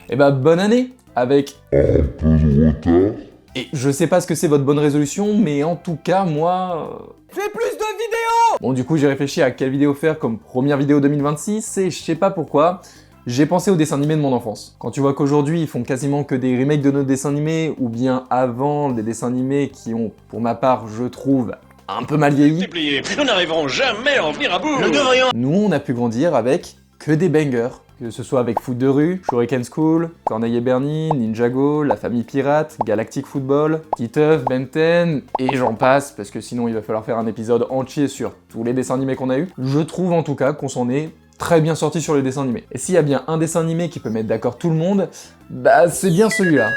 Eh bah bonne année, avec Un peu de retard. Et je sais pas ce que c'est votre bonne résolution, mais en tout cas, moi... Fais plus de vidéos! Bon, du coup, j'ai réfléchi à quelle vidéo faire comme première vidéo 2026, et je sais pas pourquoi, j'ai pensé aux dessins animés de mon enfance. Quand tu vois qu'aujourd'hui, ils font quasiment que des remakes de nos dessins animés, ou bien avant, des dessins animés qui ont, pour ma part, je trouve, un peu mal vieilli. Nous n'arriverons jamais à en venir à bout. Nous devrions... Nous, on a pu grandir avec que des bangers. Que ce soit avec Foot de rue, Shuriken School, Corneille et Bernie, Ninjago, La Famille Pirate, Galactic Football, Titeuf, Ben 10, et j'en passe, parce que sinon il va falloir faire un épisode entier sur tous les dessins animés qu'on a eu. Je trouve en tout cas qu'on s'en est très bien sorti sur les dessins animés. Et s'il y a bien un dessin animé qui peut mettre d'accord tout le monde, bah c'est bien celui-là.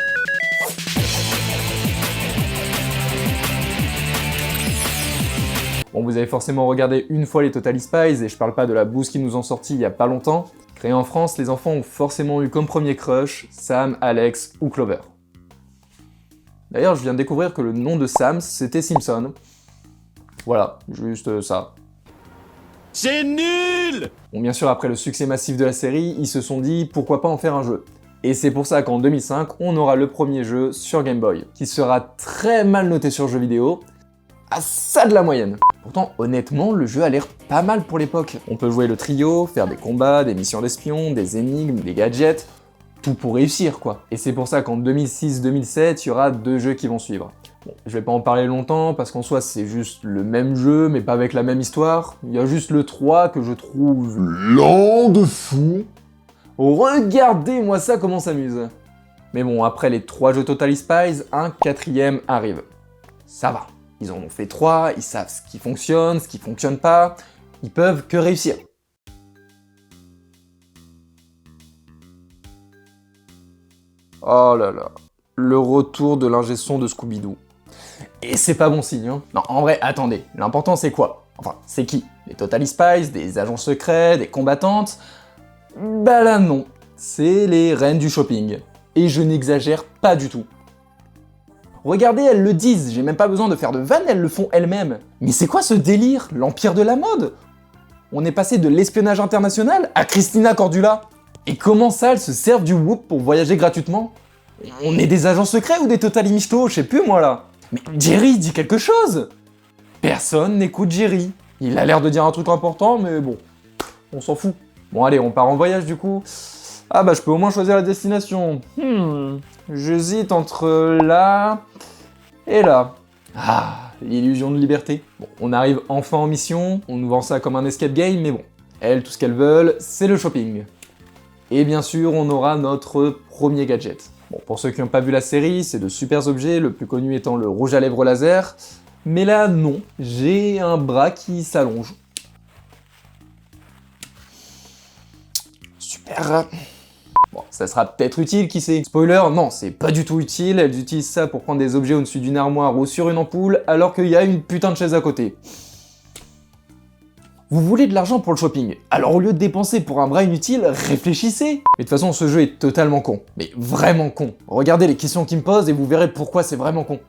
Bon, vous avez forcément regardé une fois les Totally Spies, et je parle pas de la bouse qu'ils nous ont sorti il y a pas longtemps. Créé en France, les enfants ont forcément eu comme premier crush Sam, Alex ou Clover. D'ailleurs, je viens de découvrir que le nom de Sam, c'était Simpson. Voilà, juste ça. C'est nul! Bon, bien sûr, après le succès massif de la série, ils se sont dit pourquoi pas en faire un jeu. Et c'est pour ça qu'en 2005, on aura le premier jeu sur Game Boy, qui sera très mal noté sur jeux vidéo, à ça de la moyenne. Pourtant, honnêtement, le jeu a l'air pas mal pour l'époque. On peut jouer le trio, faire des combats, des missions d'espion, des énigmes, des gadgets, tout pour réussir quoi. Et c'est pour ça qu'en 2006-2007, il y aura 2 jeux qui vont suivre. Bon, je vais pas en parler longtemps, parce qu'en soi c'est juste le même jeu, mais pas avec la même histoire. Il y a juste le 3 que je trouve Lent de fou. Regardez-moi ça comment ça s'amuse. Mais bon, après les 3 jeux Totally Spies, un 4e arrive. Ça va. Ils en ont fait 3, ils savent ce qui fonctionne pas, ils peuvent que réussir. Oh là là, le retour de l'ingé son de Scooby-Doo. Et c'est pas bon signe, hein. Non, en vrai, attendez, l'important c'est quoi? Enfin, c'est qui? Les Totally Spies, des agents secrets, des combattantes? Bah là non, c'est les reines du shopping. Et je n'exagère pas du tout. Regardez, elles le disent, j'ai même pas besoin de faire de vannes, elles le font elles-mêmes. Mais c'est quoi ce délire? L'empire de la mode? On est passé de l'espionnage international à Christina Cordula. Et comment ça, elles se servent du Whoop pour voyager gratuitement? On est des agents secrets ou des Totally Michto? Je sais plus moi là. Mais Jerry dit quelque chose! Personne n'écoute Jerry. Il a l'air de dire un truc important, mais bon, on s'en fout. Bon allez, on part en voyage du coup. Ah bah je peux au moins choisir la destination. J'hésite entre là et là. Ah, l'illusion de liberté. Bon, on arrive enfin en mission, on nous vend ça comme un escape game, mais bon. Elles, tout ce qu'elles veulent, c'est le shopping. Et bien sûr, on aura notre premier gadget. Bon, pour ceux qui n'ont pas vu la série, c'est de super objets, le plus connu étant le rouge à lèvres laser. Mais là, non, j'ai un bras qui s'allonge. Super. Bon, ça sera peut-être utile, qui sait. Spoiler, non, c'est pas du tout utile, elles utilisent ça pour prendre des objets au-dessus d'une armoire ou sur une ampoule, alors qu'il y a une putain de chaise à côté. Vous voulez de l'argent pour le shopping, alors au lieu de dépenser pour un bras inutile, réfléchissez. Mais de toute façon, ce jeu est totalement con, mais vraiment con. Regardez les questions qu'il me pose et vous verrez pourquoi c'est vraiment con.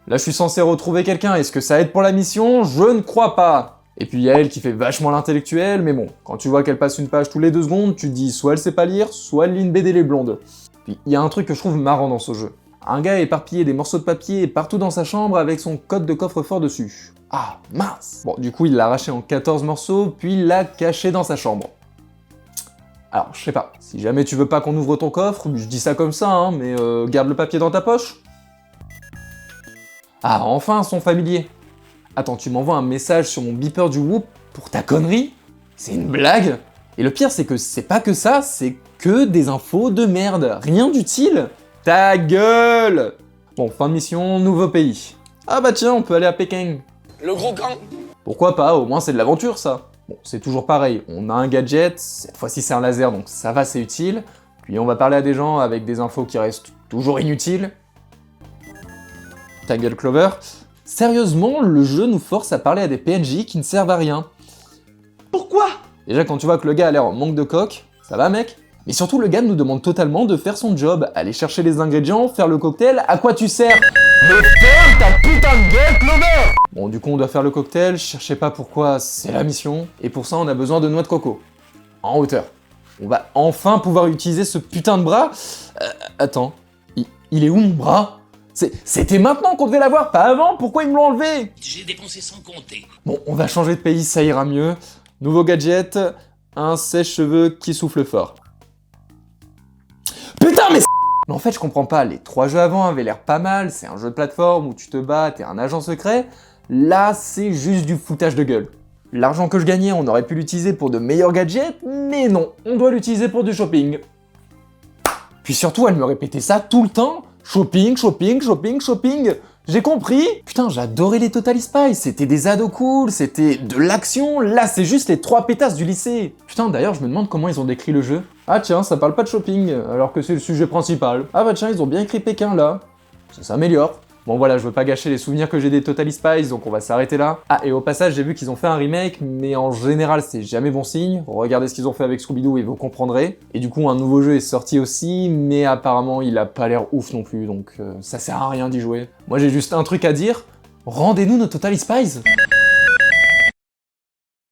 Là, je suis censé retrouver quelqu'un, est-ce que ça aide pour la mission? Je ne crois pas. Et puis il y a elle qui fait vachement l'intellectuelle, mais bon, quand tu vois qu'elle passe une page tous les 2 secondes, tu te dis soit elle sait pas lire, soit elle lit une BD les blondes. Puis il y a un truc que je trouve marrant dans ce jeu. Un gars a éparpillé des morceaux de papier partout dans sa chambre avec son code de coffre-fort dessus. Ah, mince! Bon, du coup, il l'a arraché en 14 morceaux, puis il l'a caché dans sa chambre. Alors, je sais pas, si jamais tu veux pas qu'on ouvre ton coffre, je dis ça comme ça, hein, mais garde le papier dans ta poche. Ah, enfin, son familier. Attends, tu m'envoies un message sur mon beeper du Whoop pour ta connerie? C'est une blague? Et le pire, c'est que c'est pas que ça, c'est que des infos de merde, rien d'utile. Ta gueule! Bon, fin de mission, nouveau pays. Ah bah tiens, on peut aller à Pékin. Le gros camp. Pourquoi pas, au moins c'est de l'aventure ça. Bon, c'est toujours pareil, on a un gadget, cette fois-ci c'est un laser, donc ça va, c'est utile. Puis on va parler à des gens avec des infos qui restent toujours inutiles. Ta gueule, Clover. Sérieusement, le jeu nous force à parler à des PNJ qui ne servent à rien. Pourquoi? Déjà, quand tu vois que le gars a l'air en manque de coque, ça va mec? Mais surtout, le gars nous demande totalement de faire son job, aller chercher les ingrédients, faire le cocktail, à quoi tu sers? Mais ferme ta putain de gueule, Clover! Bon, du coup, on doit faire le cocktail, cherchez pas pourquoi, c'est la mission, et pour ça, on a besoin de noix de coco. En hauteur. On va enfin pouvoir utiliser ce putain de bras. Attends, il est où mon bras? C'était maintenant qu'on devait l'avoir, pas avant, pourquoi ils me l'ont enlevé? J'ai dépensé sans compter. Bon, on va changer de pays, ça ira mieux. Nouveau gadget, un sèche-cheveux qui souffle fort. Putain, mais en fait, je comprends pas, les 3 jeux avant avaient l'air pas mal, c'est un jeu de plateforme où tu te bats, t'es un agent secret. Là, c'est juste du foutage de gueule. L'argent que je gagnais, on aurait pu l'utiliser pour de meilleurs gadgets, mais non, on doit l'utiliser pour du shopping. Puis surtout, elle me répétait ça tout le temps. Shopping, shopping, shopping, shopping. J'ai compris. Putain, j'adorais les Totally Spies, c'était des ados cool, c'était de l'action. Là, c'est juste les 3 pétasses du lycée. Putain, d'ailleurs, je me demande comment ils ont décrit le jeu. Ah tiens, ça parle pas de shopping, alors que c'est le sujet principal. Ah bah tiens, ils ont bien écrit Pékin, là. Ça s'améliore. Bon voilà, je veux pas gâcher les souvenirs que j'ai des Totally Spies, donc on va s'arrêter là. Ah, et au passage, j'ai vu qu'ils ont fait un remake, mais en général, c'est jamais bon signe. Regardez ce qu'ils ont fait avec Scooby-Doo et vous comprendrez. Et du coup, un nouveau jeu est sorti aussi, mais apparemment, il a pas l'air ouf non plus, donc ça sert à rien d'y jouer. Moi, j'ai juste un truc à dire, rendez-nous nos Totally Spies.